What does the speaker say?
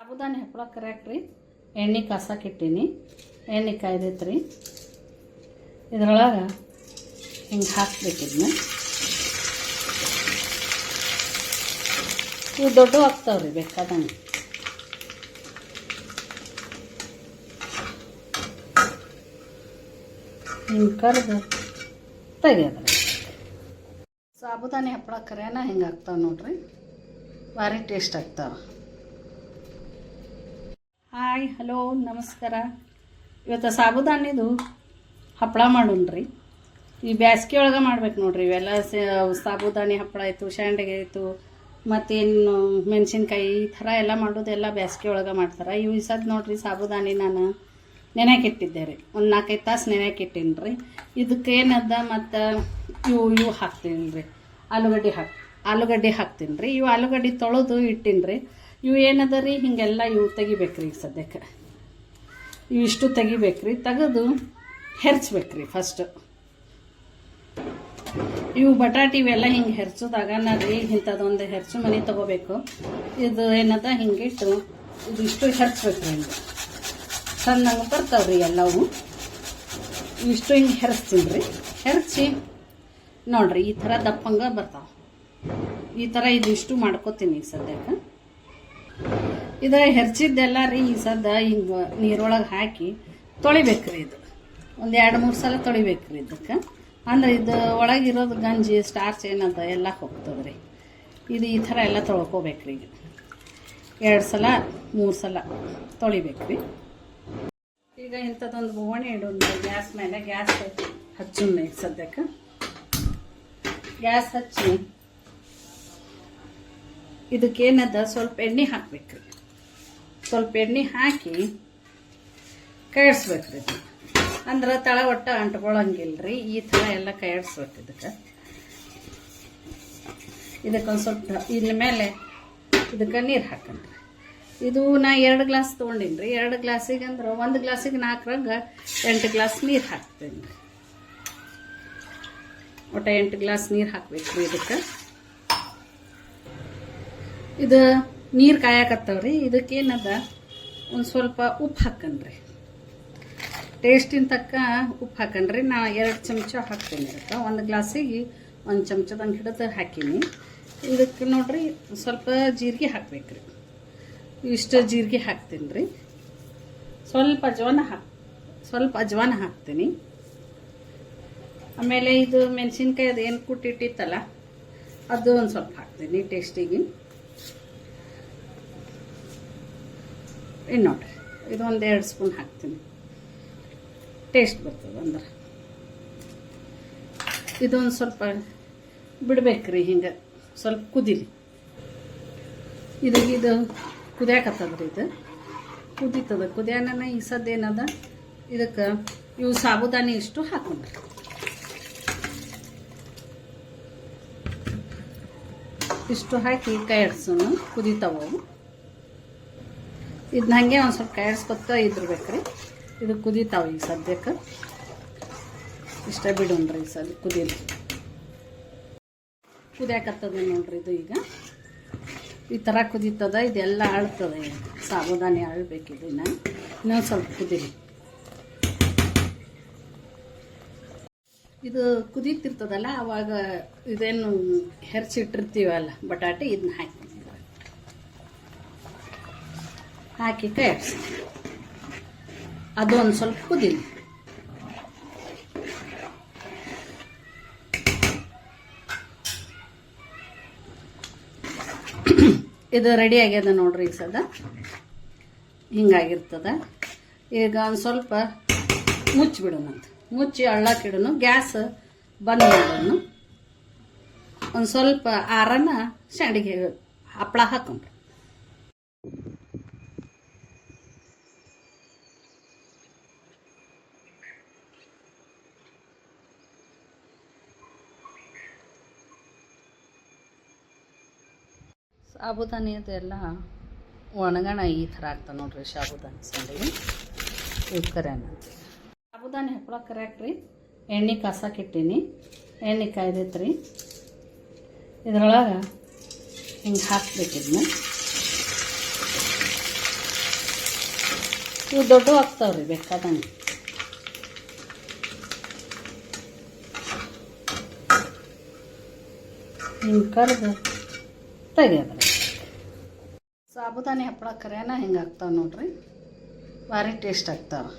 ಸಾಬುದಾನಿ ಹಪ್ಪಳ ಕರಿಯಾಕ್ರಿ ಎಣ್ಣೆ ಕಾಸಕ್ಕಿಟ್ಟೀನಿ. ಎಣ್ಣೆ ಕಾಯ್ದೈತ್ರಿ. ಇದ್ರೊಳಗೆ ಹಿಂಗೆ ಹಾಕ್ಬೇಕಿದ್ನ. ಇವು ದೊಡ್ಡ ಆಗ್ತಾವ್ರಿ ಬೇಕಾದಂಗೆ. ಹಿಂಗೆ ಕರೆದು ತೆಗಿಯೋದ್ರಿ. ಸಾಬುದಾನಿ ಹಪ್ಪಳ ಕರಿಯಾನ ಹಿಂಗೆ ಆಗ್ತಾವೆ ನೋಡ್ರಿ, ಭಾರಿ ಟೇಸ್ಟ್ ಆಗ್ತಾವೆ. ಹಾಯ್, ಹಲೋ, ನಮಸ್ಕಾರ. ಇವತ್ತು ಸಾಬುದಾನಿದು ಹಪ್ಪಳ ಮಾಡೋಣ್ರಿ. ಈ ಬ್ಯಾಸ್ಗೆ ಒಳಗೆ ಮಾಡ್ಬೇಕು ನೋಡ್ರಿ. ಇವೆಲ್ಲ ಸಾಬುದಾನಿ ಹಪ್ಪಳ ಆಯಿತು, ಶಾಂಡಿಗೆ ಆಯಿತು, ಮತ್ತೇನು ಮೆಣಸಿನ್ಕಾಯಿ, ಈ ಥರ ಎಲ್ಲ ಮಾಡೋದೆಲ್ಲ ಬ್ಯಾಸ್ಗೆ ಒಳಗೆ ಮಾಡ್ತಾರೆ. ಇವು ಸದ್ ನೋಡ್ರಿ, ಸಾಬುದಾನಿ ನಾನು ನೆನೆಯಾಕಿಟ್ಟಿದ್ದೆ ರೀ, ಒಂದು 4-5 ತಾಸು ನೆನೆಯಾಕಿಟ್ಟೀನಿ ರೀ. ಇದಕ್ಕೆ ಏನದ ಮತ್ತು ಇವು ಹಾಕ್ತೀನಿ ರೀ, ಆಲೂಗಡ್ಡೆ ಹಾಕ್ತೀನಿ ರೀ. ಇವು ಆಲೂಗಡ್ಡೆ ತೊಳೆದು ಇಟ್ಟೀನಿ ರೀ. ಇವು ಏನದ ರೀ, ಹಿಂಗೆಲ್ಲ ಇವು ತೆಗಿಬೇಕ್ರಿ. ಈಗ ಸದ್ಯಕ್ಕೆ ಇವಿಷ್ಟು ತೆಗಿಬೇಕ್ರಿ. ತೆಗೆದು ಹೆರ್ಚ್ಬೇಕ್ರಿ ಫಸ್ಟು. ಇವು ಬಟಾಟಿ ಇವೆಲ್ಲ ಹಿಂಗೆ ಹೆರ್ಸೋದಾಗ ರೀ, ಇಂಥದ್ದೊಂದು ಹೆರ್ಚು ಮನೆ ತೊಗೋಬೇಕು. ಇದು ಏನದ ಹಿಂಗಿಟ್ಟು ಇದಿಷ್ಟು ಹೆರ್ಚ್ಬೇಕ್ರಿ. ಹಿಂಗೆ ಸಣ್ಣಗೆ ಬರ್ತಾವ್ರಿ ಎಲ್ಲವು. ಇವಿಷ್ಟು ಹಿಂಗೆ ಹೆರ್ಸ್ತೀನಿ ರೀ. ಹೆರ್ಚಿ ನೋಡ್ರಿ, ಈ ಥರ ದಪ್ಪಂಗೆ ಬರ್ತಾವೆ. ಈ ಥರ ಇದಿಷ್ಟು ಮಾಡ್ಕೋತೀನಿ ಈಗ ಸದ್ಯಕ್ಕೆ. ಇದು ಹೆರ್ಚಿದ್ದೆಲ್ಲ ರೀ ಈ ಸದ್ದ ಹಿಂಗೆ ನೀರೊಳಗೆ ಹಾಕಿ ತೊಳಿಬೇಕ್ರಿ. ಇದು ಒಂದು 2-3 ಸಲ ತೊಳಿಬೇಕ್ರಿ. ಇದಕ್ಕೆ ಅಂದ್ರೆ ಇದು ಒಳಗಿರೋದು ಗಂಜಿ ಸ್ಟಾರ್ಚ್ ಏನದ ಎಲ್ಲ ಹೋಗ್ತದ್ರಿ. ಇದು ಈ ಥರ ಎಲ್ಲ ತೊಳ್ಕೊಬೇಕ್ರಿ. ಈಗ 2 ಸಲ 3 ಸಲ ತೊಳಿಬೇಕ್ರಿ. ಈಗ ಇಂಥದ್ದೊಂದು ಬೋಗಣಿ ಇಡೋದು ಗ್ಯಾಸ್ ಮೇಲೆ. ಗ್ಯಾಸ್ ಹಚ್ಚೋಣ ಈಗ ಸದ್ಯಕ್ಕೆ. ಗ್ಯಾಸ್ ಹಚ್ಚಿ ಇದಕ್ಕೇನದ ಸ್ವಲ್ಪ ಎಣ್ಣೆ ಹಾಕ್ಬೇಕ್ರಿ. ಸ್ವಲ್ಪ ಎಣ್ಣೆ ಹಾಕಿ ಕೈಯಾಡಿಸ್ಬೇಕ್ರಿ. ಅಂದ್ರೆ ತಳ ಒಟ್ಟ ಅಂಟ್ಕೊಳಂಗಿಲ್ರಿ. ಈ ಥರ ಎಲ್ಲ ಕೈಯಾಡಿಸ್ಬೇಕು. ಇದಕ್ಕೊಂದು ಸ್ವಲ್ಪ ಇದ್ರ ಮೇಲೆ ಇದಕ್ಕೆ ನೀರು ಹಾಕನ್ರಿ. ಇದು ನಾ 2 ಗ್ಲಾಸ್ ತೊಗೊಂಡಿನಿ ರೀ. 2 ಗ್ಲಾಸಿಗೆ ಅಂದ್ರೆ 1 ಗ್ಲಾಸಿಗೆ 4ರಂಗ 8 ಗ್ಲಾಸ್ ನೀರು ಹಾಕ್ತೇನೆ ರೀ. ಒಟ್ಟು 8 ಗ್ಲಾಸ್ ನೀರು ಹಾಕ್ಬೇಕ್ರಿ ಇದಕ್ಕೆ. ಇದು ನೀರು ಕಾಯಕತ್ತವ್ರಿ. ಇದಕ್ಕೇನದ ಒಂದು ಸ್ವಲ್ಪ ಉಪ್ಪು ಹಾಕನ್ರಿ. ಟೇಸ್ಟಿನ ತಕ್ಕ ಉಪ್ಪು ಹಾಕನ್ರಿ. ನಾ 2 ಚಮಚ ಹಾಕ್ತೀನಿ ಇದಕ್ಕೆ. 1 ಗ್ಲಾಸಿಗೆ 1 ಚಮಚದಂಗೆ ಹಿಡಿದು ಹಾಕೀನಿ. ಇದಕ್ಕೆ ನೋಡ್ರಿ ಸ್ವಲ್ಪ ಜೀರಿಗೆ ಹಾಕ್ಬೇಕ್ರಿ. ಇಷ್ಟು ಜೀರಿಗೆ ಹಾಕ್ತೀನಿ ರೀ. ಸ್ವಲ್ಪ ಅಜ್ವಾನ ಹಾಕ್ತೀನಿ. ಆಮೇಲೆ ಇದು ಮೆಣಸಿನ್ಕಾಯಿ ಅದು ಏನು ಕುಟ್ಟಿಟ್ಟಿತ್ತಲ್ಲ ಅದು ಒಂದು ಸ್ವಲ್ಪ ಹಾಕ್ತೀನಿ ಟೇಸ್ಟಿಗೆ. ಇನ್ನು ನೋಡ್ರಿ, ಇದು ಒಂದು 2 ಸ್ಪೂನ್ ಹಾಕ್ತೀನಿ. ಟೇಸ್ಟ್ ಬರ್ತದೆ ಅಂದ್ರೆ. ಇದೊಂದು ಸ್ವಲ್ಪ ಬಿಡ್ಬೇಕ್ರಿ. ಹಿಂಗೆ ಸ್ವಲ್ಪ ಕುದೀಲಿ. ಇದು ಕುದಿಯಾಕತ್ತದ್ರಿ. ಇದು ಕುದೀತದ. ಕುದಿಯಾನ ಈ ಸದ್ದೇನದ ಇದಕ್ಕೆ ಇವು ಸಾಬುದಾನಿ ಇಷ್ಟು ಹಾಕೊಂಡ್ರಿ. ಇಷ್ಟು ಹಾಕಿ ಕೈ ಆಡಿಸೋಣ. ಕುದೀತಾವು. ಇದನ್ನ ಹಾಗೆ ಒಂದು ಸ್ವಲ್ಪ ಕೈ ಆಡಿಸ್ಕೊತ ಇದ್ರಬೇಕ್ರಿ. ಇದು ಕುದೀತಾವೆ ಈಗ ಸದ್ಯಕ್ಕೆ. ಇಷ್ಟ ಬಿಡೋಣ್ರಿ ಈ ಸದ್ಯ ಕುದೀಲಿ. ಕುದಿಯಾಕತ್ತದ ನೋಡ್ರಿ. ಇದು ಈಗ ಈ ಥರ ಕುದೀತದ. ಇದೆಲ್ಲ ಅಳ್ತದೆ. ಸಾಬುದಾನಿ ಅಳ್ಬೇಕಿದು. ಇನ್ನೊಂದು ಸ್ವಲ್ಪ ಕುದೀಲಿ. ಇದು ಕುದೀತಿರ್ತದಲ್ಲ ಅವಾಗ ಇದೇನು ಹೆರ್ಚಿಟ್ಟಿರ್ತೀವಲ್ಲ ಬಟಾಟೆ, ಇದನ್ನ ಹಾಕಿ ಕೈ ಆಡಿಸಿ. ಅದು ಒಂದು ಸ್ವಲ್ಪ ಕುದೀಲಿ. ಇದು ರೆಡಿ ಆಗ್ಯದ ನೋಡ್ರಿ. ಈಗ ಸದ ಹಿಂಗಾಗಿರ್ತದ. ಈಗ ಒಂದು ಸ್ವಲ್ಪ ಮುಚ್ಚಿಬಿಡೋಣಂತ. ಮುಚ್ಚಿ ಅಳ್ಳಾಕಿಡೋಣ. ಗ್ಯಾಸ್ ಬಂದ್ ಮಾಡೋಣ. ಒಂದು ಸ್ವಲ್ಪ ಆರನ ಶಾಂಡಿಗೆ ಹಪ್ಪಳ ಹಾಕೊಂಡ್ರಿ. ಸಾಬುದಾನಿ ಅದೆಲ್ಲ ಒಣಗಣ ಈ ಥರ ಆಗ್ತದೆ ನೋಡ್ರಿ. ಸಾಬುದಾನಿ ಸಂಡಿಗೆ ಇವು ಕರಿಯಾನ. ಸಾಬುದಾನಿ ಹಪ್ಪಳ ಕರಿಯಾಕ್ರಿ ಎಣ್ಣೆ ಕಾಸಕ್ಕಿಟ್ಟೀನಿ. ಎಣ್ಣೆ ಕಾಯ್ದೈತ್ರಿ. ಇದ್ರೊಳಗೆ ಹಿಂಗೆ ಹಾಕ್ಬೇಕಿದ್ನ. ಇವು ದೊಡ್ಡ ಆಗ್ತಾವ್ರಿ ಬೇಕಾದಂಗೆ. ಹಿಂಗೆ ಕರೆದು ತೆಗೆಯೋದ್ರಿ. ಸಾಬುದಾನಿ ಹಪ್ಪಳ ಕರಿಯನ ಹಿಂಗೆ ಆಗ್ತಾವೆ ನೋಡ್ರಿ, ಭಾರಿ ಟೇಸ್ಟ್ ಆಗ್ತಾವೆ.